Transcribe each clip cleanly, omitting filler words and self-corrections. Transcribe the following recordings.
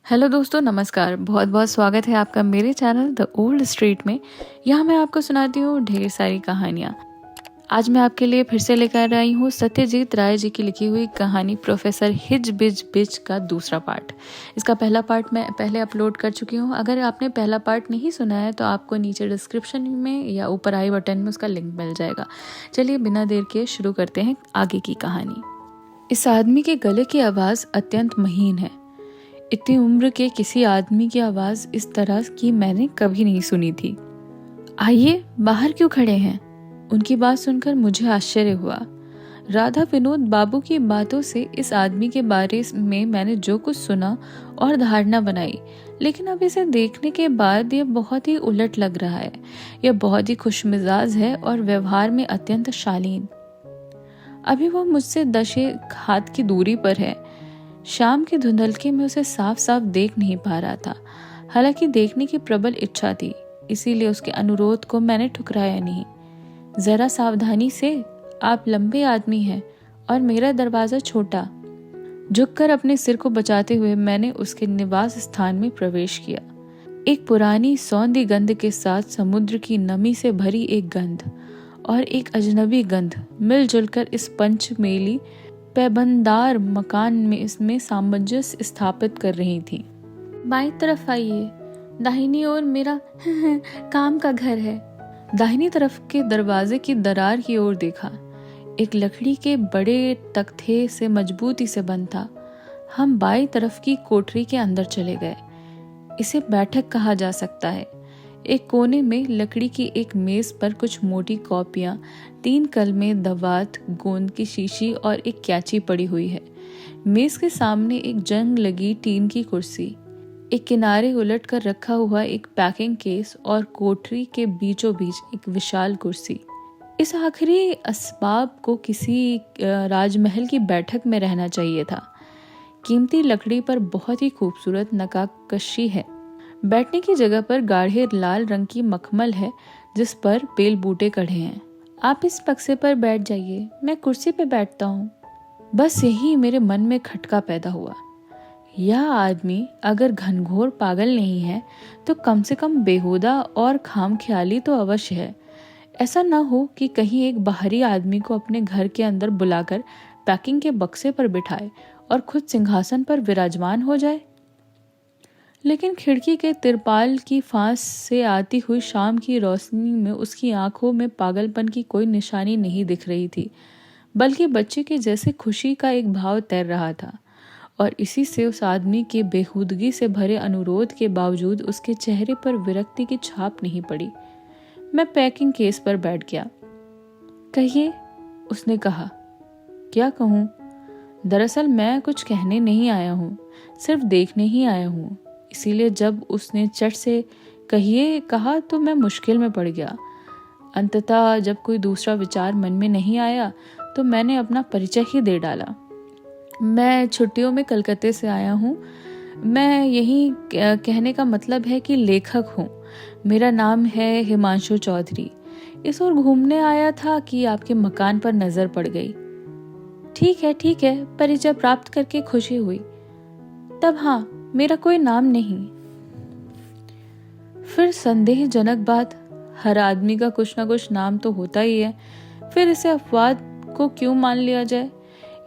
Hello दोस्तों, नमस्कार। बहुत बहुत स्वागत है आपका मेरे चैनल द ओल्ड स्ट्रीट में। यहाँ मैं आपको सुनाती हूँ ढेर सारी कहानियाँ। आज मैं आपके लिए फिर से लेकर आई हूँ सत्यजीत राय जी की लिखी हुई कहानी प्रोफेसर हिज बिज बिज का दूसरा पार्ट। इसका पहला पार्ट मैं पहले अपलोड कर चुकी हूँ। अगर आपने पहला पार्ट नहीं सुना है तो आपको नीचे डिस्क्रिप्शन में या ऊपर आई बटन में उसका लिंक मिल जाएगा। चलिए बिना देर के शुरू करते हैं आगे की कहानी। इस आदमी के गले की आवाज़ अत्यंत महीन है। इतनी उम्र के किसी आदमी की आवाज इस तरह की मैंने कभी नहीं सुनी थी। आइए, बाहर क्यों खड़े हैं? उनकी बात सुनकर मुझे आश्चर्य हुआ। राधा विनोद बाबू की बातों से इस आदमी के बारे में मैंने जो कुछ सुना और धारणा बनाई, लेकिन अब इसे देखने के बाद यह बहुत ही उलट लग रहा है। यह बहुत ही खुशमिजाज है और व्यवहार में अत्यंत शालीन। अभी वह मुझसे 10 हाथ की दूरी पर है। शाम के धुंधलके में उसे साफ साफ देख नहीं पा रहा था। हालांकि देखने की प्रबल इच्छा थी, इसीलिए उसके अनुरोध को मैंने ठुकराया नहीं। जरा सावधानी से, आप लंबे आदमी हैं और मेरा दरवाजा छोटा। झुककर अपने सिर को बचाते हुए मैंने उसके निवास स्थान में प्रवेश किया। एक पुरानी सौंधी गंध के साथ समुद्र की नमी से भरी एक गंध और एक अजनबी गंध मिलजुल कर इस पंचमेली पैबंदार मकान में इसमें सामंजस्य स्थापित कर रही थी। बाईं तरफ आइए, दाहिनी ओर मेरा काम का घर है। दाहिनी तरफ के दरवाजे की दरार की ओर देखा। एक लकड़ी के बड़े तख्ते से मजबूती से बंद था। हम बाईं तरफ की कोठरी के अंदर चले गए। इसे बैठक कहा जा सकता है। एक कोने में लकड़ी की एक मेज पर कुछ मोटी कॉपियां, 3 कलमें, दवात, गोंद की शीशी और एक कैंची पड़ी हुई है। मेज के सामने एक जंग लगी टीन की कुर्सी, एक किनारे उलट कर रखा हुआ एक पैकिंग केस और कोठरी के बीचों बीच एक विशाल कुर्सी। इस आखिरी असबाब को किसी राजमहल की बैठक में रहना चाहिए था। कीमती लकड़ी पर बहुत ही खूबसूरत नक्काशी है। बैठने की जगह पर गाढ़े लाल रंग की मखमल है जिस पर बेल बूटे कढ़े हैं। आप इस बक्से पर बैठ जाइए, मैं कुर्सी पे बैठता हूँ। बस यही मेरे मन में खटका पैदा हुआ। यह आदमी अगर घनघोर पागल नहीं है तो कम से कम बेहुदा और खामख्याली तो अवश्य है। ऐसा न हो कि कहीं एक बाहरी आदमी को अपने घर के अंदर बुलाकर पैकिंग के बक्से पर बिठाए और खुद सिंहासन पर विराजमान हो जाए। लेकिन खिड़की के तिरपाल की फांस से आती हुई शाम की रोशनी में उसकी आंखों में पागलपन की कोई निशानी नहीं दिख रही थी, बल्कि बच्चे के जैसे खुशी का एक भाव तैर रहा था। और इसी से उस आदमी के बेहूदगी से भरे अनुरोध के बावजूद उसके चेहरे पर विरक्ति की छाप नहीं पड़ी। मैं पैकिंग केस पर बैठ गया। कहिए, उसने कहा। क्या कहूँ? दरअसल मैं कुछ कहने नहीं आया हूँ, सिर्फ देखने ही आया हूँ। इसीलिए जब उसने चट से कहिए कहा तो मैं मुश्किल में पड़ गया। अंततः जब कोई दूसरा विचार मन में नहीं आया तो मैंने अपना परिचय ही दे डाला। मैं छुट्टियों में कलकत्ते से आया हूँ। मैं यही कहने का मतलब है कि लेखक हूँ। मेरा नाम है हिमांशु चौधरी। इस ओर घूमने आया था कि आपके मकान पर नजर पड़ गई। ठीक है, परिचय प्राप्त करके खुशी हुई। तब हाँ, मेरा कोई नाम नहीं। फिर संदेहजनक बात, हर आदमी का कुछ ना कुछ नाम तो होता ही है, फिर इसे अपवाद को क्यों मान लिया जाए?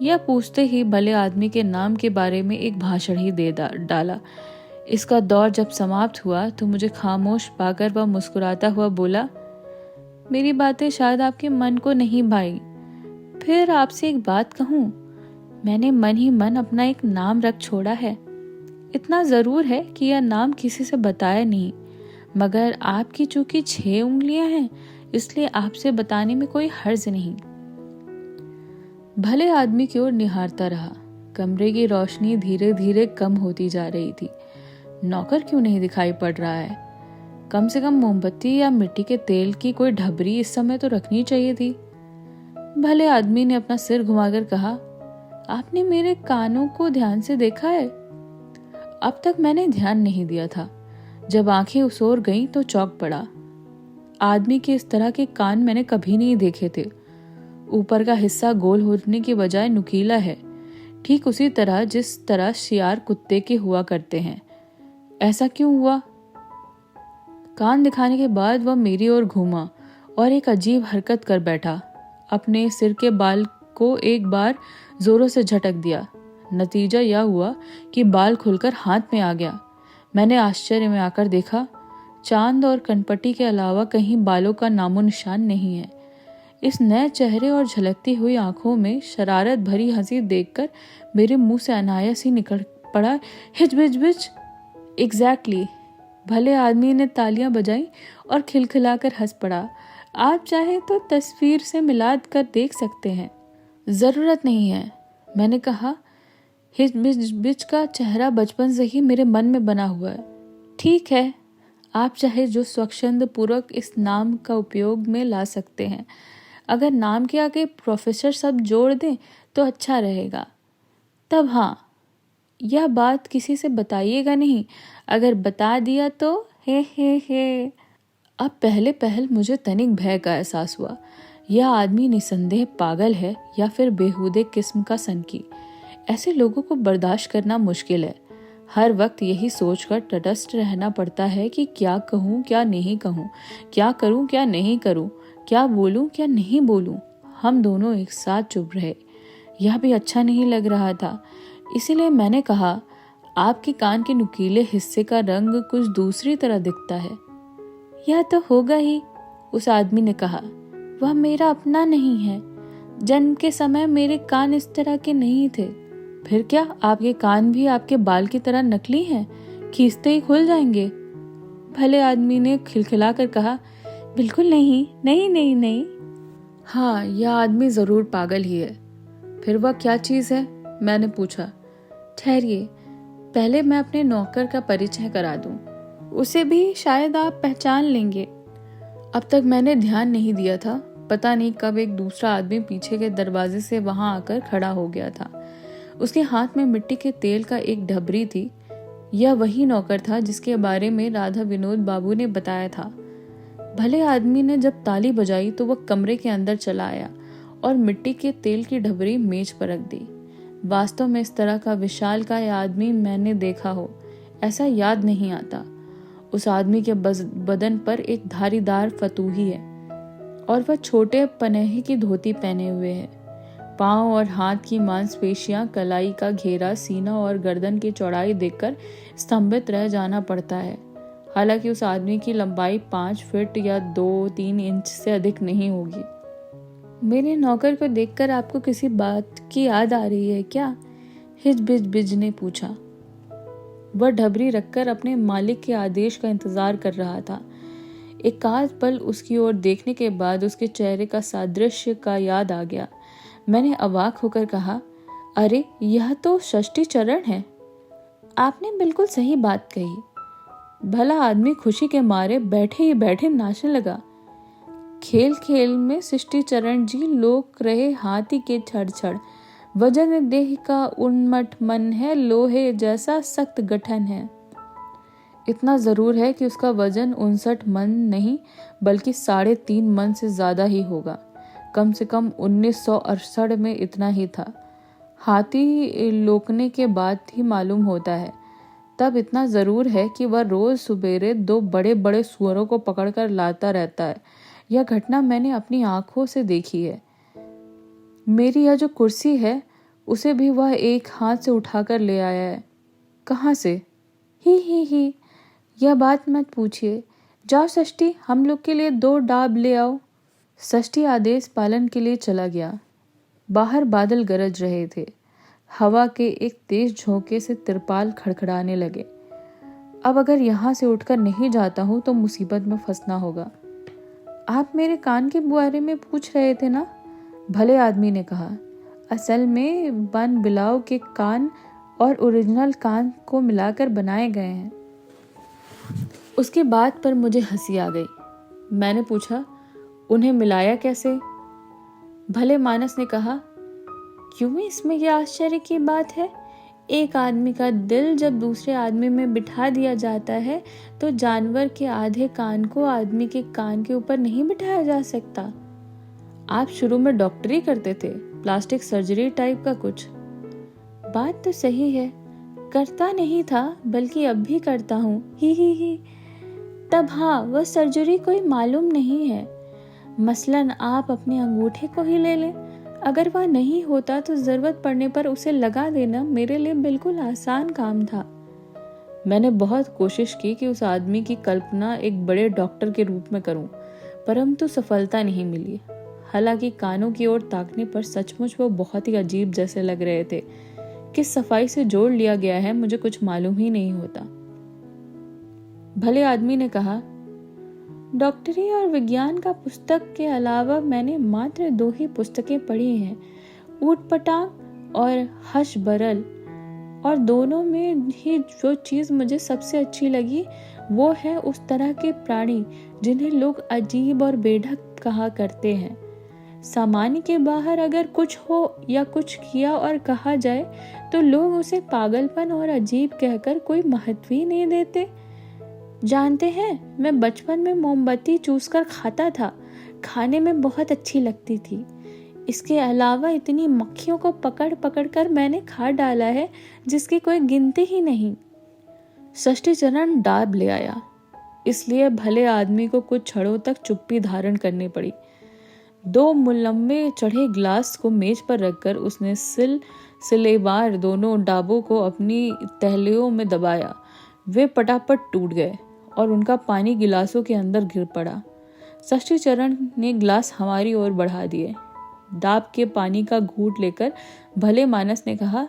यह पूछते ही भले आदमी के नाम के बारे में एक भाषण ही दे डाला। इसका दौर जब समाप्त हुआ तो मुझे खामोश पाकर वह मुस्कुराता हुआ बोला, मेरी बातें शायद आपके मन को नहीं भाई। फिर आपसे एक बात कहूँ, मैंने मन ही मन अपना एक नाम रख छोड़ा है। इतना जरूर है कि यह नाम किसी से बताया नहीं, मगर आपकी चूंकि 6 उंगलियां हैं इसलिए आपसे बताने में कोई हर्ज नहीं। भले आदमी की ओर निहारता रहा। कमरे की रोशनी धीरे धीरे कम होती जा रही थी। नौकर क्यों नहीं दिखाई पड़ रहा है? कम से कम मोमबत्ती या मिट्टी के तेल की कोई ढबरी इस समय तो रखनी चाहिए थी। भले आदमी ने अपना सिर घुमाकर कहा, आपने मेरे कानों को ध्यान से देखा है? अब तक मैंने ध्यान नहीं दिया था। जब आंखें उस ओर गईं तो चौंक पड़ा। आदमी के इस तरह के कान मैंने कभी नहीं देखे थे। ऊपर का हिस्सा गोल होने की बजाय नुकीला है। ठीक उसी तरह जिस तरह शियार कुत्ते के हुआ करते हैं। ऐसा क्यों हुआ? कान दिखाने के बाद वह मेरी ओर घूमा और एक अजीब हरकत कर बैठा। अपने सिर के बाल को एक बार जोरों से झटक दिया। नतीजा यह हुआ कि बाल खुलकर हाथ में आ गया। मैंने आश्चर्य में आकर देखा, चांद और कनपट्टी के अलावा कहीं बालों का नामो निशान नहीं है। इस नए चेहरे और झलकती हुई आंखों में शरारत भरी हंसी देखकर मेरे मुंह से अनायास ही निकल पड़ा, हिच बिच बिच। एग्जैक्टली। भले आदमी ने तालियां बजाई और खिलखिलाकर हंस पड़ा। आप चाहे तो तस्वीर से मिला कर देख सकते हैं। जरूरत नहीं है, मैंने कहा। हिच बिच बिच का चेहरा बचपन से ही मेरे मन में बना हुआ है। ठीक है, आप चाहे जो स्वच्छंद पूर्वक इस नाम का उपयोग में ला सकते हैं। अगर नाम के आगे प्रोफेसर शब्द जोड़ दें तो अच्छा रहेगा। तब हाँ, यह बात किसी से बताइएगा नहीं। अगर बता दिया तो हे। अब पहले पहल मुझे तनिक भय का एहसास हुआ। यह आदमी निसंदेह पागल है या फिर बेहुदे किस्म का सनकी। ऐसे लोगों को बर्दाश्त करना मुश्किल है। हर वक्त यही सोचकर तटस्थ रहना पड़ता है कि क्या कहूँ क्या नहीं कहूँ, क्या करूँ क्या नहीं करूँ, क्या बोलूँ क्या नहीं बोलूँ। हम दोनों एक साथ चुप रहे। यह भी अच्छा नहीं लग रहा था। इसीलिए मैंने कहा, आपके कान के नुकीले हिस्से का रंग कुछ दूसरी तरह दिखता है। यह तो होगा ही, उस आदमी ने कहा। वह मेरा अपना नहीं है। जन्म के समय मेरे कान इस तरह के नहीं थे। फिर क्या आपके कान भी आपके बाल की तरह नकली हैं? खींचते ही खुल जाएंगे? भले आदमी ने खिलखिलाकर कहा, बिल्कुल नहीं नहीं नहीं नहीं। हाँ, यह आदमी जरूर पागल ही है। फिर वह क्या चीज है? मैंने पूछा। ठहरिए, पहले मैं अपने नौकर का परिचय करा दूं। उसे भी शायद आप पहचान लेंगे। अब तक मैंने ध्यान नहीं दिया था। पता नहीं कब एक दूसरा आदमी पीछे के दरवाजे से वहां आकर खड़ा हो गया था। उसके हाथ में मिट्टी के तेल का एक ढबरी थी। यह वही नौकर था जिसके बारे में राधा विनोद बाबू ने बताया था। भले आदमी ने जब ताली बजाई तो वह कमरे के अंदर चला आया और मिट्टी के तेल की ढबरी मेज पर रख दी। वास्तव में इस तरह का विशालकाय आदमी मैंने देखा हो, ऐसा याद नहीं आता। उस आदमी के बदन पर एक धारीदार फतूही है और वह छोटे पनेही की धोती पहने हुए है। पांव और हाथ की मांसपेशियां, कलाई का घेरा, सीना और गर्दन की चौड़ाई देखकर स्तंभित रह जाना पड़ता है। हालांकि उस आदमी की लंबाई 5 फीट या 2-3 इंच से अधिक नहीं होगी। मेरे नौकर को देखकर आपको किसी बात की याद आ रही है क्या? हिच बिज बिज ने पूछा। वह ढबरी रखकर अपने मालिक के आदेश का इंतजार कर रहा था। एक आध पल उसकी ओर देखने के बाद उसके चेहरे का सादृश्य का याद आ गया। मैंने अवाक होकर कहा, अरे यह तो षष्ठी चरण है। आपने बिल्कुल सही बात कही। भला आदमी खुशी के मारे बैठे ही बैठे नाचने लगा। खेल खेल में सृष्टि चरण जी लोक रहे हाथी के छड़, वजन देह का उन्मट मन है, लोहे जैसा सख्त गठन है। इतना जरूर है कि उसका वजन 59 मन नहीं बल्कि 3.5 मन से ज्यादा ही होगा। कम से कम 1968 में इतना ही था। हाथी लोकने के बाद ही मालूम होता है। तब इतना जरूर है कि वह रोज सुबेरे 2 बड़े बड़े सुअरों को पकड़कर लाता रहता है। यह घटना मैंने अपनी आंखों से देखी है। मेरी यह जो कुर्सी है उसे भी वह एक हाथ से उठाकर ले आया है। कहाँ से? ही यह बात मत पूछिए। जाओ षष्ठी, हम लोग के लिए 2 डाब ले आओ। षष्ठी आदेश पालन के लिए चला गया। बाहर बादल गरज रहे थे। हवा के एक तेज झोंके से तिरपाल खड़खड़ाने लगे। अब अगर यहाँ से उठकर नहीं जाता हूँ तो मुसीबत में फंसना होगा। आप मेरे कान के बारे में पूछ रहे थे ना? भले आदमी ने कहा। असल में बन बिलाव के कान और ओरिजिनल कान को मिलाकर बनाए गए हैं। उसके बात पर मुझे हंसी आ गई। मैंने पूछा, उन्हें मिलाया कैसे? भले मानस ने कहा, क्यों इसमें यह आश्चर्य की बात है? एक आदमी का दिल जब दूसरे आदमी में बिठा दिया जाता है तो जानवर के आधे कान को आदमी के कान के ऊपर नहीं बिठाया जा सकता। आप शुरू में डॉक्टरी करते थे, प्लास्टिक सर्जरी टाइप का कुछ? बात तो सही है, करता नहीं था बल्कि अब भी करता हूँ, ही। तब हाँ, वह सर्जरी कोई मालूम नहीं है। मसलन आप अपने अंगूठे को ही ले लें, अगर वह नहीं होता तो जरूरत पड़ने पर उसे लगा देना मेरे लिए बिल्कुल आसान काम था। मैंने बहुत कोशिश की कि उस आदमी की कल्पना एक बड़े डॉक्टर के रूप में करूं, परंतु सफलता नहीं मिली। हालांकि कानों की ओर ताकने पर सचमुच वो बहुत ही अजीब जैसे लग रहे थे। किस सफाई से जोड़ लिया गया है मुझे कुछ मालूम ही नहीं होता। भले आदमी ने कहा, डॉक्टरी और विज्ञान का पुस्तक के अलावा मैंने मात्र 2 ही पुस्तकें पढ़ी हैं, ऊटपटांग और हशबरल, और दोनों में ही जो चीज़ मुझे सबसे अच्छी लगी वो है उस तरह के प्राणी जिन्हें लोग अजीब और बेढक कहा करते हैं। सामान्य के बाहर अगर कुछ हो या कुछ किया और कहा जाए तो लोग उसे पागलपन और अजीब कहकर कोई महत्व ही नहीं देते। जानते हैं, मैं बचपन में मोमबत्ती चूसकर खाता था, खाने में बहुत अच्छी लगती थी। इसके अलावा इतनी मक्खियों को पकड़ पकड़ कर मैंने खा डाला है जिसकी कोई गिनती ही नहीं। षष्ठीचरण डाब ले आया, इसलिए भले आदमी को कुछ क्षणों तक चुप्पी धारण करनी पड़ी। 2 मुलम्मे चढ़े ग्लास को मेज पर रखकर उसने सिलेवार दोनों डाबों को अपनी तहलियों में दबाया। वे पटापट टूट गए और उनका पानी गिलासों के अंदर गिर पड़ा। षष्ठीचरण ने ग्लास हमारी ओर बढ़ा दिए। डाब के पानी का घूंट लेकर भले मानस ने कहा,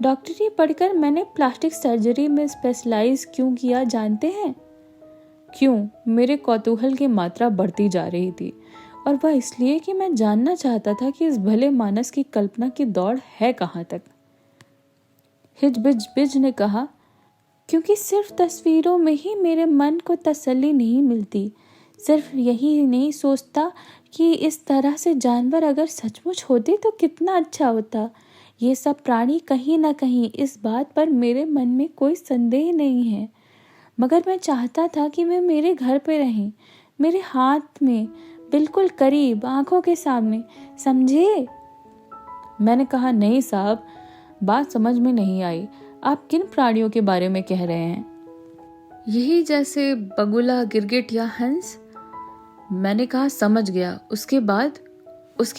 डॉक्टरी पढ़कर मैंने प्लास्टिक सर्जरी में स्पेशलाइज क्यों किया जानते हैं? क्यों? मेरे कौतूहल की मात्रा बढ़ती जा रही थी, और वह इसलिए कि मैं जानना चाहता था कि इस भले मानस की कल्पना की दौड़ है कहाँ तक। हिजबिज ने कहा, क्योंकि सिर्फ तस्वीरों में ही मेरे मन को तसल्ली नहीं मिलती। सिर्फ यही नहीं सोचता कि इस तरह से जानवर अगर सचमुच होते तो कितना अच्छा होता। ये सब प्राणी कहीं ना कहीं, इस बात पर मेरे मन में कोई संदेह नहीं है, मगर मैं चाहता था कि वे मेरे घर पे रहें, मेरे हाथ में, बिल्कुल करीब, आंखों के सामने, समझे? मैंने कहा, नहीं साहब, बात समझ में नहीं आई। आप किन प्राणियों के बारे में कह रहे हैं? यही जैसे बगुला, गिरगिट या हंस? मैंने कहा, समझ गया। उसके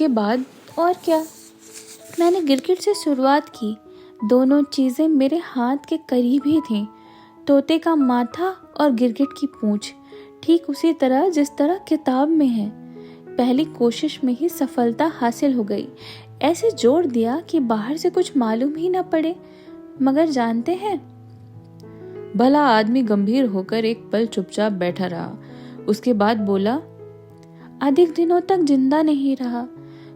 बाद और क्या? मैंने गिरगिट से शुरुआत की। दोनों चीजें मेरे हाथ के करीब ही थीं। तोते का माथा और गिरगिट की पूंछ, ठीक उसी तरह जिस तरह किताब में है। पहली कोशिश में ही सफलता हासिल हो गई। ऐसे जोड़ दिया कि बाहर से कुछ मालूम ही न पड़े। मगर जानते हैं, भला आदमी गंभीर होकर एक पल चुपचाप बैठा रहा। उसके बाद बोला, अधिक दिनों तक जिंदा नहीं रहा,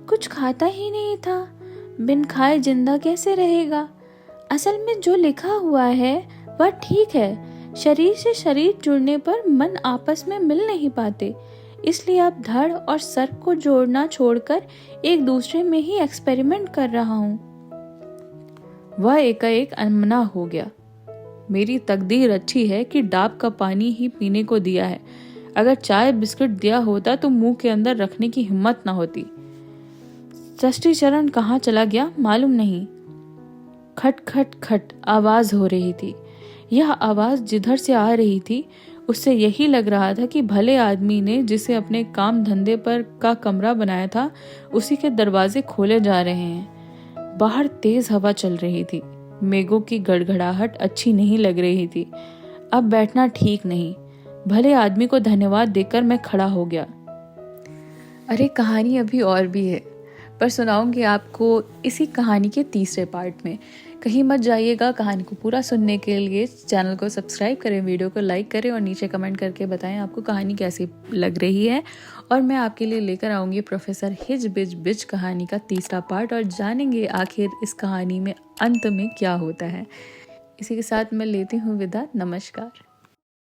कुछ खाता ही नहीं था। बिन खाए जिंदा कैसे रहेगा? असल में जो लिखा हुआ है वह ठीक है। शरीर से शरीर जुड़ने पर मन आपस में मिल नहीं पाते, इसलिए अब धड़ और सर को जोड़ना छोड़कर एक दूसरे में ही एक्सपेरिमेंट कर रहा हूँ। वह एकाएक अनमना हो गया। मेरी तकदीर अच्छी है कि डाब का पानी ही पीने को दिया है। अगर चाय बिस्किट दिया होता तो मुंह के अंदर रखने की हिम्मत न होती। षष्ठीचरण कहाँ चला गया मालूम नहीं। खट खट खट आवाज हो रही थी। यह आवाज जिधर से आ रही थी उससे यही लग रहा था कि भले आदमी ने जिसे अपने काम धंधे पर का कमरा बनाया था उसी के दरवाजे खोले जा रहे हैं। बाहर तेज हवा चल रही थी। मेघों की गड़गड़ाहट अच्छी नहीं लग रही थी। अब बैठना ठीक नहीं। भले आदमी को धन्यवाद देकर मैं खड़ा हो गया। अरे कहानी अभी और भी है, पर सुनाऊंगी आपको इसी कहानी के तीसरे पार्ट में। कहीं मत जाइएगा। कहानी को पूरा सुनने के लिए चैनल को सब्सक्राइब करें, वीडियो को लाइक करें और नीचे कमेंट करके बताएं आपको कहानी कैसी लग रही है। और मैं आपके लिए लेकर आऊंगी प्रोफेसर हिजबिज कहानी का तीसरा पार्ट और जानेंगे आखिर इस कहानी में अंत में क्या होता है। इसी के साथ मैं लेती हूँ विदा। नमस्कार।